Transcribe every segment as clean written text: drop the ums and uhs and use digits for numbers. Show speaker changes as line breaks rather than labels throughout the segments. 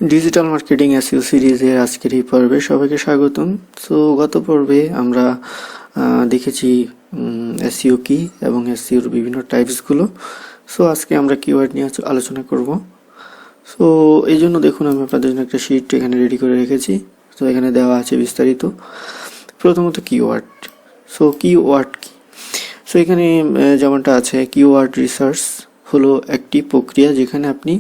Digital marketing SEO সিরিজের আজকের এই পর্বে সবাইকে স্বাগতম। সো গত পর্বে আমরা দেখেছি এসইও কি এবং এসইওর বিভিন্ন টাইপসগুলো। সো আজকে আমরা কিওয়ার্ড নিয়ে আলোচনা করব। সো এই জন্য দেখুন আমি আপনাদের জন্য একটা শিট এখানে রেডি করে রেখেছি। তো এখানে দেওয়া আছে বিস্তারিত। প্রথমত কিওয়ার্ড। সো কিওয়ার্ড কি? সো এখানে যেমনটা আছে, কিওয়ার্ড রিসার্চ হলো একটি প্রক্রিয়া যেখানে আপনি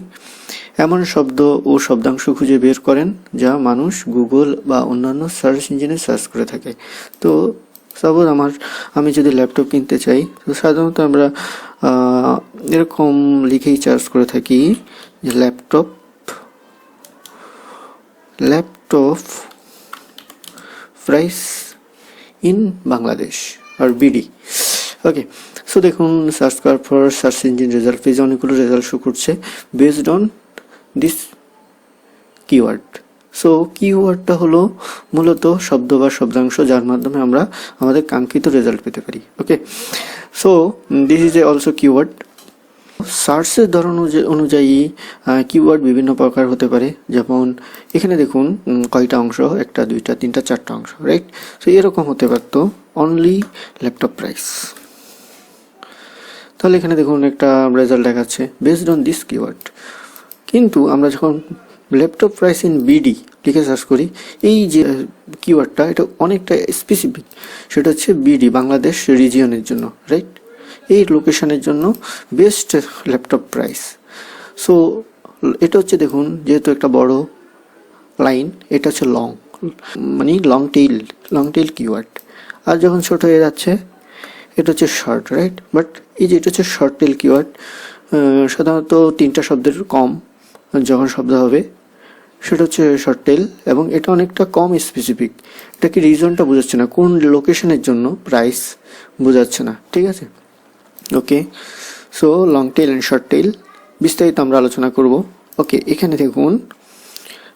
এমন শব্দ ও শব্দাংশ খুঁজে বের করেন যা মানুষ গুগল বা অন্যান্য সার্চ ইঞ্জিনে সার্চ করে থাকে। তো সাপোজ আমি যদি ল্যাপটপ কিনতে চাই, তো সাধারণত আমরা এরকম লিখেই সার্চ করে থাকি যে ল্যাপটপ প্রাইস ইন বাংলাদেশ আর বিডি। ওকে, সো দেখুন সার্চ করার পর সার্চ ইঞ্জিন রেজাল্ট পেজে অনেকগুলো রেজাল্ট শো করছে based on this keyword. So কিওয়ার্ডটা হলো মূলত শব্দ বা শব্দাংশ যার মাধ্যমে আমরা আমাদের কাঙ্ক্ষিত রেজাল্ট পেতে পারি। Okay, so this is also keyword. সার্চের ধরন অনুযায়ী কিওয়ার্ড বিভিন্ন প্রকার হতে পারে। যেমন এখানে দেখুন কয়টা অংশ, একটা দুইটা তিনটা চারটা অংশ, রাইট? সো এরকম হতে পারতো অনলি ল্যাপটপ প্রাইস। তাহলে এখানে দেখুন একটা রেজাল্ট দেখাচ্ছে বেসড অন দিস কিওয়ার্ড। কিন্তু আমরা যখন ল্যাপটপ প্রাইস ইন বিডি লিখে সার্চ করি, এই যে কিওয়ার্ডটা এটা অনেকটা স্পেসিফিক। সেটা হচ্ছে বিডি, বাংলাদেশ রিজিয়নের জন্য, রাইট? এই লোকেশনের জন্য বেস্ট ল্যাপটপ প্রাইস। সো এটা হচ্ছে দেখুন, যেহেতু একটা বড় লাইন, এটা হচ্ছে মানে লং টেইল কিওয়ার্ড। আর যখন ছোট হয়ে যাচ্ছে এটা হচ্ছে শর্ট, রাইট? বাট এই যে এটা হচ্ছে শর্ট টেইল কিওয়ার্ড। সাধারণত তিনটা শব্দের কম যখন শব্দ হবে সেটা হচ্ছে শর্ট টেল, এবং এটা অনেকটা কম স্পেসিফিক। এটা কি রিজনটা বোঝাচ্ছে না, কোন লোকেশনের জন্য প্রাইস বোঝাচ্ছে না, ঠিক আছে? Okay, so long tail and short tail বিস্তারিত আমরা আলোচনা করব। ওকে, এখানে দেখুন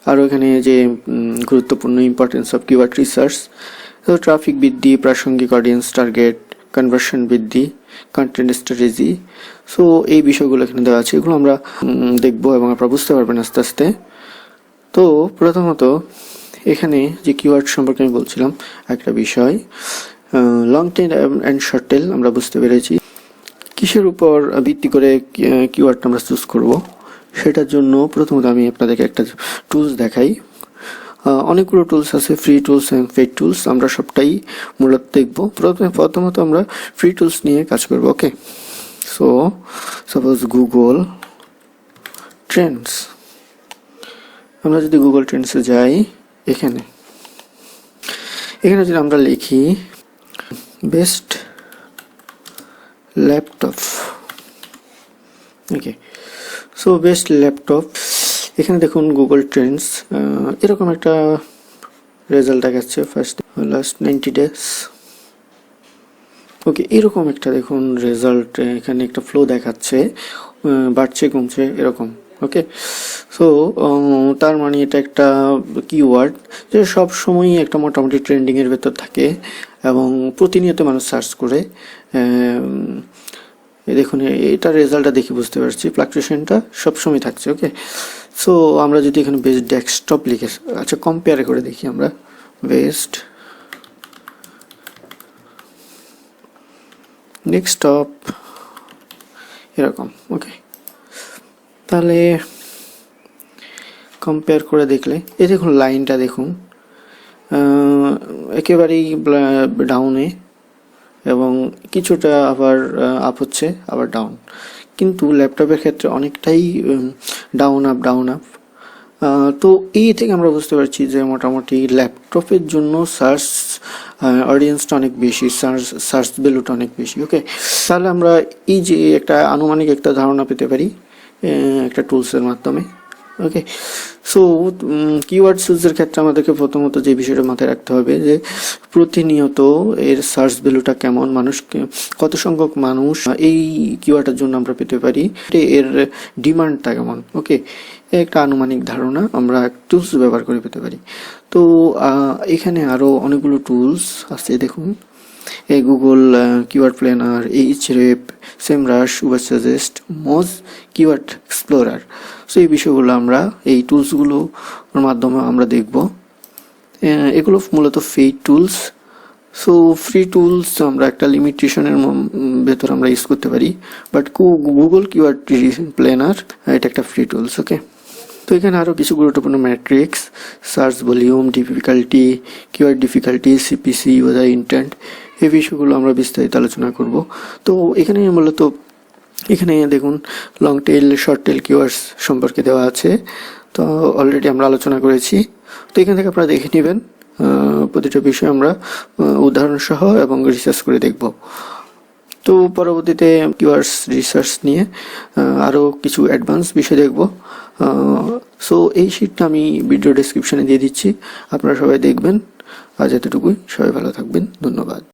আরও এখানে যে গুরুত্বপূর্ণ importance of keyword research, traffic বৃদ্ধি, প্রাসঙ্গিক অডিয়েন্স টার্গেট, কনভার্সন বৃদ্ধি, কন্টেন্ট স্ট্র্যাটেজি। সো এই বিষয়গুলো এখানে দেওয়া আছে, এগুলো আমরা দেখবো এবং আপনারা বুঝতে পারবেন আস্তে আস্তে। তো প্রথমত এখানে যে কিওয়ার্ড সম্পর্কে আমি বলছিলাম একটা বিষয়, লং টেল অ্যান্ড শর্ট টেল আমরা বুঝতে পেরেছি। কিসের উপর ভিত্তি করে কিওয়ার্ডটা আমরা চুজ করব, সেটার জন্য প্রথমত আমি আপনাদেরকে একটা টুলস দেখাই। অনেকগুলো টুলস আছে, ফ্রি টুলস এবং পেইড টুলস। আমরা সবটাই মূলত দেখব। প্রথমত আমরা ফ্রি টুলস নিয়ে কাজ করব। ওকে, সো সাপোজ গুগল ট্রেন্ডস। আমরা যদি গুগল ট্রেন্ডসে যাই, এখানে যদি আমরা লিখি বেস্ট ল্যাপটপ, ওকে, সো বেস্ট ল্যাপটপ, এখানে দেখুন গুগল ট্রেন্ডস এরকম একটা রেজাল্ট দেখাচ্ছে লাস্ট 90 ডেজ। ওকে, এরকম একটা দেখুন রেজাল্ট, এখানে একটা ফ্লো দেখাচ্ছে, বাড়ছে কমছে এরকম। ওকে, সো তার মানে এটা একটা কিওয়ার্ড যে সব সময়ই একটা মোটামুটি ট্রেন্ডিংয়ের ভেতর থাকে এবং প্রতিনিয়ত মানুষ সার্চ করে। দেখুন এটা রেজাল্টটা দেখি বুঝতে পারছি, ফ্লাকচুয়েশনটা সবসময় থাকছে। ওকে, সো আমরা যদি এখানে বেস্ট ডেস্কটপ লিখে আচ্ছা কম্পেয়ার করে দেখি, আমরা বেস্ট ডেস্কটপ এরকম। ওকে, তাহলে কম্পেয়ার করে দেখলে এই দেখুন লাইনটা দেখুন একেবারেই ডাউনে এবং কিছুটা আবার আপ হচ্ছে, আবার ডাউন। কিন্তু ল্যাপটপের ক্ষেত্রে অনেকটাই ডাউন আপ। তো এই থেকে আমরা বুঝতে পারছি যে মোটামুটি ল্যাপটপের জন্য সার্চ অডিয়েন্সটা অনেক বেশি, সার্চ ভ্যালুটা অনেক বেশি। ওকে, তাহলে আমরা এই যে একটা আনুমানিক একটা ধারণা পেতে পারি একটা টুলসের মাধ্যমে। ওকে, সো কিওয়ার্ড চুজের ক্ষেত্রে আমাদেরকে প্রথমত যে বিষয়টা মাথায় রাখতে হবে যে প্রতিনিয়ত এর সার্চ ভ্যালুটা কেমন, কত সংখ্যক মানুষ এই কিওয়ার্ডের জন্য আমরা পেতে পারি, এর ডিমান্ডটা কেমন। ওকে, একটা আনুমানিক ধারণা আমরা টুলস ব্যবহার করে পেতে পারি। তো এখানে আরও অনেকগুলো টুলস আছে দেখুন। এই গুগল কিওয়ার্ড প্ল্যানার, এইচরেপ, SEMrush, Ubersuggest, Moz, keyword explorer. So এই বিষয়গুলো আমরা এই টুলসগুলোর মাধ্যমে আমরা দেখব। এগুলো মূলত paid tools. So free tools আমরা একটা লিমিটেশনের ভেতর আমরা ইউজ করতে পারি, বাট গুগল কিওয়ার্ড প্ল্যানার এটা একটা ফ্রি টুলস। ওকে, তো এখানে আরও কিছু গুরুত্বপূর্ণ matrix, search volume, difficulty, keyword difficulty, CPC, user intent, এই বিষয়গুলো আমরা বিস্তারিত আলোচনা করব। তো এখানে মূলত এখানে দেখুন long tail, short tail keywords সম্পর্কে দেওয়া আছে, তো অলরেডি আমরা আলোচনা করেছি। তো এখান থেকে আপনারা দেখে নেবেন, প্রতিটা বিষয় আমরা উদাহরণ সহ এবং রিসার্চ করে দেখব। তো পরবর্তীতে কিওয়ার্ডস রিসার্চ নিয়ে আরও কিছু অ্যাডভান্স বিষয় দেখব। সো এই শিটটা আমি ভিডিও ডেসক্রিপশনে দিয়ে দিচ্ছি, আপনারা সবাই দেখবেন। আজ এতটুকুই, সবাই ভালো থাকবেন, ধন্যবাদ।